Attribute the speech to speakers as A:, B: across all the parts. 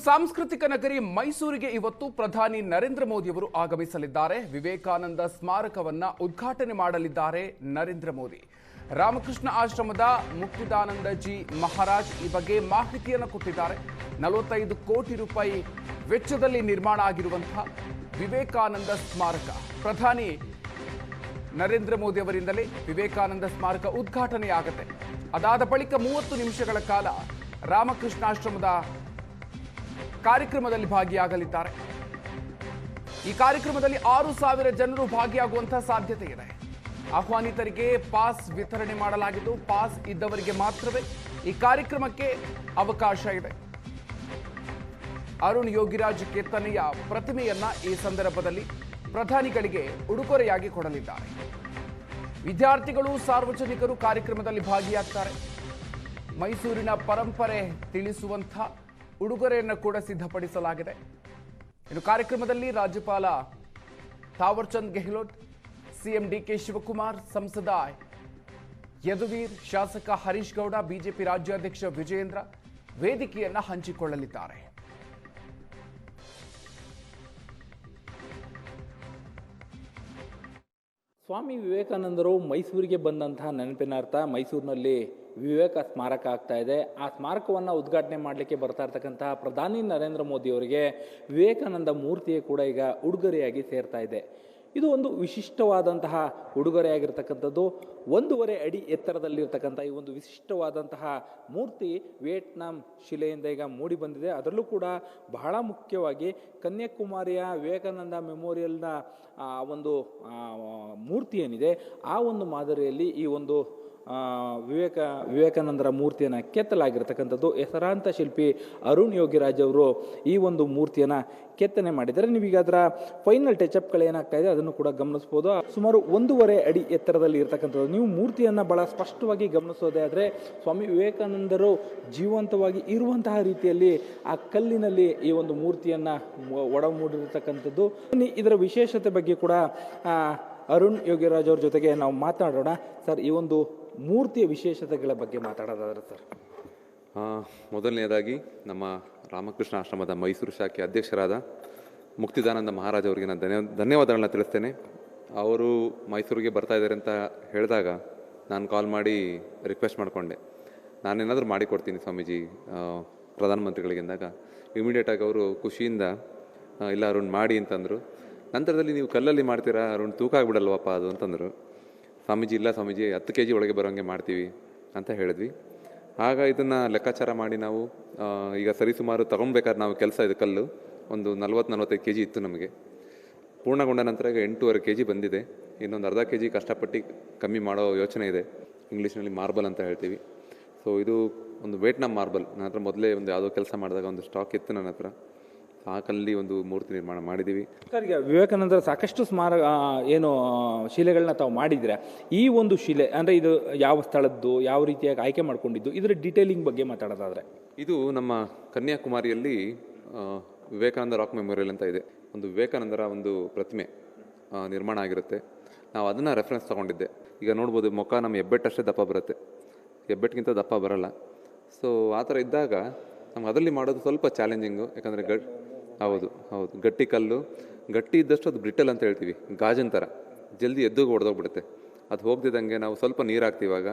A: ಸಾಂಸ್ಕೃತಿಕ ನಗರಿ ಮೈಸೂರಿಗೆ ಇವತ್ತು ಪ್ರಧಾನಿ ನರೇಂದ್ರ ಮೋದಿ ಅವರು ಆಗಮಿಸಲಿದ್ದಾರೆ. ವಿವೇಕಾನಂದ ಸ್ಮಾರಕವನ್ನ ಉದ್ಘಾಟನೆ ಮಾಡಲಿದ್ದಾರೆ ನರೇಂದ್ರ ಮೋದಿ. ರಾಮಕೃಷ್ಣ ಆಶ್ರಮದ ಮುಕ್ತಿದಾನಂದಜಿ ಮಹಾರಾಜ್ ಈ ಬಗ್ಗೆ ಮಾಹಿತಿಯನ್ನು ಕೊಟ್ಟಿದ್ದಾರೆ. 45 ಕೋಟಿ ರೂಪಾಯಿ ವೆಚ್ಚದಲ್ಲಿ ನಿರ್ಮಾಣ ಆಗಿರುವಂತಹ ವಿವೇಕಾನಂದ ಸ್ಮಾರಕ ಪ್ರಧಾನಿ ನರೇಂದ್ರ ಮೋದಿ ಅವರಿಂದಲೇ ವಿವೇಕಾನಂದ ಸ್ಮಾರಕ ಉದ್ಘಾಟನೆಯಾಗುತ್ತೆ. ಅದಾದ ಬಳಿಕ 30 ನಿಮಿಷಗಳ ಕಾಲ ರಾಮಕೃಷ್ಣಾಶ್ರಮದ ಕಾರ್ಯಕ್ರಮದಲ್ಲಿ ಭಾಗಿಯಾಗಲಿದ್ದಾರೆ. ಈ ಕಾರ್ಯಕ್ರಮದಲ್ಲಿ 6,000 ಜನರು ಭಾಗಿಯಾಗುವಂತಹ ಸಾಧ್ಯತೆ ಇದೆ. ಆಹ್ವಾನಿತರಿಗೆ ಪಾಸ್ ವಿತರಣೆ ಮಾಡಲಾಗಿದ್ದು, ಪಾಸ್ ಇದ್ದವರಿಗೆ ಮಾತ್ರವೇ ಈ ಕಾರ್ಯಕ್ರಮಕ್ಕೆ ಅವಕಾಶ ಇದೆ. ಅರುಣ್ ಯೋಗಿರಾಜ್ ಕೆತ್ತನೆಯ ಪ್ರತಿಮೆಯನ್ನ ಈ ಸಂದರ್ಭದಲ್ಲಿ ಪ್ರಧಾನಿಗಳಿಗೆ ಉಡುಗೊರೆಯಾಗಿ ಕೊಡಲಿದ್ದಾರೆ. ವಿದ್ಯಾರ್ಥಿಗಳು, ಸಾರ್ವಜನಿಕರು ಕಾರ್ಯಕ್ರಮದಲ್ಲಿ ಭಾಗಿಯಾಗ್ತಾರೆ. ಮೈಸೂರಿನ ಪರಂಪರೆ ತಿಳಿಸುವಂಥ ಉಡುಗೊರೆಯನ್ನು ಕೂಡ ಸಿದ್ಧಪಡಿಸಲಾಗಿದೆ. ಇನ್ನು ಕಾರ್ಯಕ್ರಮದಲ್ಲಿ ರಾಜ್ಯಪಾಲ ಥಾವರ್ ಚಂದ್ ಗೆಹ್ಲೋಟ್, ಸಿಎಂ ಡಿಕೆ ಶಿವಕುಮಾರ್, ಸಂಸದ ಯದುವೀರ್, ಶಾಸಕ ಹರೀಶ್ ಗೌಡ, ಬಿಜೆಪಿ ರಾಜ್ಯಾಧ್ಯಕ್ಷ ವಿಜಯೇಂದ್ರ ವೇದಿಕೆಯನ್ನ ಹಂಚಿಕೊಳ್ಳಲಿದ್ದಾರೆ.
B: ಸ್ವಾಮಿ ವಿವೇಕಾನಂದರು ಮೈಸೂರಿಗೆ ಬಂದಂತಹ ನೆನಪಿನಾರ್ಥ ಮೈಸೂರಿನಲ್ಲಿ ವಿವೇಕ ಸ್ಮಾರಕ ಆಗ್ತಾ ಇದೆ. ಆ ಸ್ಮಾರಕವನ್ನು ಉದ್ಘಾಟನೆ ಮಾಡಲಿಕ್ಕೆ ಬರ್ತಾ ಇರ್ತಕ್ಕಂತಹ ಪ್ರಧಾನಿ ನರೇಂದ್ರ ಮೋದಿ ಅವರಿಗೆ ವಿವೇಕಾನಂದ ಮೂರ್ತಿಯೇ ಕೂಡ ಈಗ ಉಡುಗೊರೆಯಾಗಿ ಸೇರ್ತಾ ಇದೆ. ಇದು ಒಂದು ವಿಶಿಷ್ಟವಾದಂತಹ ಉಡುಗೊರೆಯಾಗಿರ್ತಕ್ಕಂಥದ್ದು. 1.5 ಅಡಿ ಎತ್ತರದಲ್ಲಿರ್ತಕ್ಕಂಥ ಈ ಒಂದು ವಿಶಿಷ್ಟವಾದಂತಹ ಮೂರ್ತಿ ವಿಯೆಟ್ನಾಂ ಶಿಲೆಯಿಂದ ಈಗ ಮೂಡಿ ಬಂದಿದೆ. ಅದರಲ್ಲೂ ಕೂಡ ಬಹಳ ಮುಖ್ಯವಾಗಿ ಕನ್ಯಾಕುಮಾರಿಯ ವಿವೇಕಾನಂದ ಮೆಮೋರಿಯಲ್ನ ಒಂದು ಮೂರ್ತಿ ಏನಿದೆ, ಆ ಒಂದು ಮಾದರಿಯಲ್ಲಿ ಈ ಒಂದು ವಿವೇಕಾನಂದರ ಮೂರ್ತಿಯನ್ನು ಕೆತ್ತಲಾಗಿರ್ತಕ್ಕಂಥದ್ದು. ಹೆಸರಾಂತ ಶಿಲ್ಪಿ ಅರುಣ್ ಯೋಗಿರಾಜ್ ಅವರು ಈ ಒಂದು ಮೂರ್ತಿಯನ್ನು ಕೆತ್ತನೆ ಮಾಡಿದ್ದಾರೆ. ನೀವೀಗ ಅದರ ಫೈನಲ್ ಟಚ್ಅಪ್ಗಳೇನಾಗ್ತಾ ಇದೆ ಅದನ್ನು ಕೂಡ ಗಮನಿಸ್ಬೋದು. ಸುಮಾರು 1.5 ಅಡಿ ಎತ್ತರದಲ್ಲಿ ಇರತಕ್ಕಂಥದ್ದು. ನೀವು ಮೂರ್ತಿಯನ್ನು ಬಹಳ ಸ್ಪಷ್ಟವಾಗಿ ಗಮನಿಸೋದೇ ಆದರೆ ಸ್ವಾಮಿ ವಿವೇಕಾನಂದರು ಜೀವಂತವಾಗಿ ಇರುವಂತಹ ರೀತಿಯಲ್ಲಿ ಆ ಕಲ್ಲಿನಲ್ಲಿ ಈ ಒಂದು ಮೂರ್ತಿಯನ್ನು ಒಡಮೂಡಿರ್ತಕ್ಕಂಥದ್ದು. ಇದರ ವಿಶೇಷತೆ ಬಗ್ಗೆ ಕೂಡ ಅರುಣ್ ಯೋಗಿರಾಜ್ ಅವ್ರ ಜೊತೆಗೆ ನಾವು ಮಾತನಾಡೋಣ. ಸರ್, ಈ ಒಂದು ಮೂರ್ತಿಯ ವಿಶೇಷತೆಗಳ ಬಗ್ಗೆ ಮಾತಾಡೋದಾದ್ರೆ ಸರ್.
C: ಮೊದಲನೇದಾಗಿ ನಮ್ಮ ರಾಮಕೃಷ್ಣ ಆಶ್ರಮದ ಮೈಸೂರು ಶಾಖೆ ಅಧ್ಯಕ್ಷರಾದ ಮುಕ್ತಿದಾನಂದ ಮಹಾರಾಜ್ ಅವರಿಗೆ ನಾನು ಧನ್ಯವಾದಗಳನ್ನ ತಿಳಿಸ್ತೇನೆ. ಅವರು ಮೈಸೂರಿಗೆ ಬರ್ತಾ ಇದ್ದಾರೆ ಅಂತ ಹೇಳಿದಾಗ ನಾನು ಕಾಲ್ ಮಾಡಿ ರಿಕ್ವೆಸ್ಟ್ ಮಾಡಿಕೊಂಡೆ, ನಾನೇನಾದರೂ ಮಾಡಿಕೊಡ್ತೀನಿ ಸ್ವಾಮೀಜಿ ಪ್ರಧಾನಮಂತ್ರಿಗಳಿಗೆ ಅಂದಾಗ ಇಮಿಡಿಯೇಟಾಗಿ ಅವರು ಖುಷಿಯಿಂದ ಇಲ್ಲ ಅರುಣ್ ಮಾಡಿ ಅಂತಂದರು. ನಂತರದಲ್ಲಿ ನೀವು ಕಲ್ಲಲ್ಲಿ ಮಾಡ್ತೀರಾ ಅರುಣ್, ತೂಕ ಆಗಿಬಿಡಲ್ವಪ್ಪ ಅದು ಅಂತಂದರು. ಸ್ವಾಮೀಜಿ ಇಲ್ಲ ಸ್ವಾಮೀಜಿ 10 kg ಒಳಗೆ ಬರೋಂಗೆ ಮಾಡ್ತೀವಿ ಅಂತ ಹೇಳಿದ್ವಿ. ಆಗ ಇದನ್ನು ಲೆಕ್ಕಾಚಾರ ಮಾಡಿ ನಾವು ಈಗ ಸರಿಸುಮಾರು ತೊಗೊಳ್ಬೇಕಾದ್ರೆ ನಾವು ಕೆಲಸ ಇದು ಕಲ್ಲು ಒಂದು 40-45 kg ಇತ್ತು. ನಮಗೆ ಪೂರ್ಣಗೊಂಡ ನಂತರ ಈಗ 8.5 kg ಬಂದಿದೆ. ಇನ್ನೊಂದು ಅರ್ಧ kg ಕಷ್ಟಪಟ್ಟು ಕಮ್ಮಿ ಮಾಡೋ ಯೋಚನೆ ಇದೆ. ಇಂಗ್ಲೀಷ್ನಲ್ಲಿ ಮಾರ್ಬಲ್ ಅಂತ ಹೇಳ್ತೀವಿ. ಸೊ ಇದು ಒಂದು ವಿಯೆಟ್ನಾಂ ಮಾರ್ಬಲ್. ನನ್ನ ಹತ್ರ ಮೊದಲೇ ಒಂದು ಯಾವುದೋ ಕೆಲಸ ಮಾಡಿದಾಗ ಒಂದು ಸ್ಟಾಕ್ ಇತ್ತು ನನ್ನ ಹತ್ರ. ಆ ಕಲ್ಲಿ ಒಂದು ಮೂರ್ತಿ ನಿರ್ಮಾಣ ಮಾಡಿದ್ದೀವಿ.
B: ಸರ್, ಈಗ ವಿವೇಕಾನಂದರ ಸಾಕಷ್ಟು ಸ್ಮಾರಕ ಏನು ಶಿಲೆಗಳನ್ನ ತಾವು ಮಾಡಿದ್ದೀರಾ. ಈ ಒಂದು ಶಿಲೆ ಅಂದರೆ ಇದು ಯಾವ ಸ್ಥಳದ್ದು, ಯಾವ ರೀತಿಯಾಗಿ ಆಯ್ಕೆ ಮಾಡ್ಕೊಂಡಿದ್ದು, ಇದರ ಡೀಟೇಲಿಂಗ್ ಬಗ್ಗೆ ಮಾತಾಡೋದಾದರೆ,
C: ಇದು ನಮ್ಮ ಕನ್ಯಾಕುಮಾರಿಯಲ್ಲಿ ವಿವೇಕಾನಂದ ರಾಕ್ ಮೆಮೋರಿಯಲ್ ಅಂತ ಇದೆ. ಒಂದು ವಿವೇಕಾನಂದರ ಒಂದು ಪ್ರತಿಮೆ ನಿರ್ಮಾಣ ಆಗಿರುತ್ತೆ. ನಾವು ಅದನ್ನು ರೆಫರೆನ್ಸ್ ತೊಗೊಂಡಿದ್ದೆ. ಈಗ ನೋಡ್ಬೋದು, ಮುಖ ನಮ್ಮ ಹೆಬ್ಬೆಟ್ಟಷ್ಟೇ ದಪ್ಪ ಬರುತ್ತೆ, ಹೆಬ್ಬೆಟ್ಟಿಗಿಂತ ದಪ್ಪ ಬರೋಲ್ಲ. ಸೊ ಆ ಥರ ಇದ್ದಾಗ ನಮ್ಗೆ ಅದರಲ್ಲಿ ಮಾಡೋದು ಸ್ವಲ್ಪ ಚಾಲೆಂಜಿಂಗು. ಯಾಕಂದರೆ ಹೌದು ಗಟ್ಟಿ ಕಲ್ಲು, ಗಟ್ಟಿ ಇದ್ದಷ್ಟು ಅದು ಬ್ರಿಟಲ್ ಅಂತ ಹೇಳ್ತೀವಿ, ಗಾಜಿನ ಥರ ಜಲ್ದಿ ಎದ್ದುಗೆ ಹೊಡೆದೋಗ್ಬಿಡುತ್ತೆ. ಅದು ಹೋಗ್ತಿದ್ದಂಗೆ ನಾವು ಸ್ವಲ್ಪ ನೀರು ಹಾಕ್ತೀವಿ. ಇವಾಗ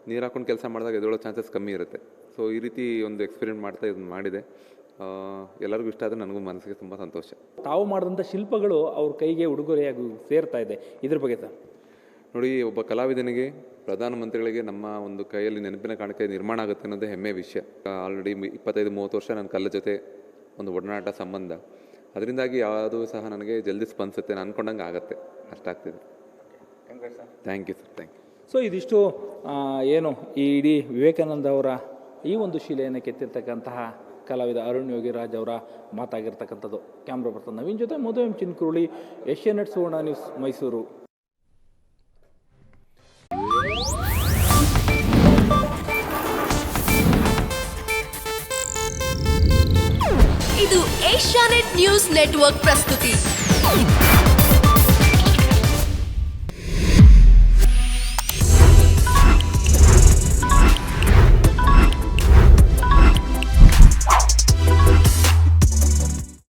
C: ನೀರು ಹಾಕೊಂಡು ಕೆಲಸ ಮಾಡಿದಾಗ ಎದ್ದೊಳೋ ಚಾನ್ಸಸ್ ಕಮ್ಮಿ ಇರುತ್ತೆ. ಸೊ ಈ ರೀತಿ ಒಂದು ಎಕ್ಸ್ಪೆರಿಮೆಂಟ್ ಮಾಡ್ತಾ ಇದನ್ನು ಮಾಡಿದೆ. ಎಲ್ಲರಿಗೂ ಇಷ್ಟ ಆದರೆ ನನಗೂ ಮನಸ್ಸಿಗೆ ತುಂಬ ಸಂತೋಷ.
B: ತಾವು ಮಾಡಿದಂಥ ಶಿಲ್ಪಗಳು ಅವ್ರ ಕೈಗೆ ಉಡುಗೊರೆಯಾಗಿ ಸೇರ್ತಾ ಇದೆ. ಇದ್ರ ಬಗ್ಗೆ ಸರ್
C: ನೋಡಿ, ಒಬ್ಬ ಕಲಾವಿದನಿಗೆ, ಪ್ರಧಾನಮಂತ್ರಿಗಳಿಗೆ ನಮ್ಮ ಒಂದು ಕೈಯಲ್ಲಿ ನೆನಪಿನ ಕಾಣಿಕೆ ನಿರ್ಮಾಣ ಆಗುತ್ತೆ ಅನ್ನೋದೇ ಹೆಮ್ಮೆ ವಿಷಯ. ಆಲ್ರೆಡಿ 25-30 ವರ್ಷ ನನ್ನ ಕಲ್ಲ ಜೊತೆ ಒಂದು ಒಡನಾಟ ಸಂಬಂಧ. ಅದರಿಂದಾಗಿ ಯಾವುದೂ ಸಹ ನನಗೆ ಜಲ್ದಿ ಸ್ಪಂದಿಸುತ್ತೆ, ನಾನು ಅಂದ್ಕೊಂಡಂಗೆ ಆಗುತ್ತೆ. ಅಷ್ಟಾಗ್ತಿದೆ. Thank you sir, thank you.
B: So ಇದಿಷ್ಟು ಏನು ಈ ಇಡೀ ವಿವೇಕಾನಂದ ಅವರ ಈ ಒಂದು ಶಿಲೆಯನ್ನು ಕೆತ್ತಿರ್ತಕ್ಕಂತಹ ಕಲಾವಿದ ಅರುಣ್ ಯೋಗಿರಾಜ್ ಅವರ ಮಾತಾಗಿರ್ತಕ್ಕಂಥದ್ದು. ಕ್ಯಾಮ್ರಾ ಪರ್ಸನ್ ನವೀನ್ ಜೊತೆ ಮಧು ಎಂ ಚಿನ್ಕುರುಳಿ, ಏಷ್ಯಾನೆಟ್ ಸುವರ್ಣ ನ್ಯೂಸ್, ಮೈಸೂರು.
D: ಇದು ಏಷ್ಯಾನೆಟ್ ನ್ಯೂಸ್ ನೆಟ್ವರ್ಕ್ ಪ್ರಸ್ತುತಿ.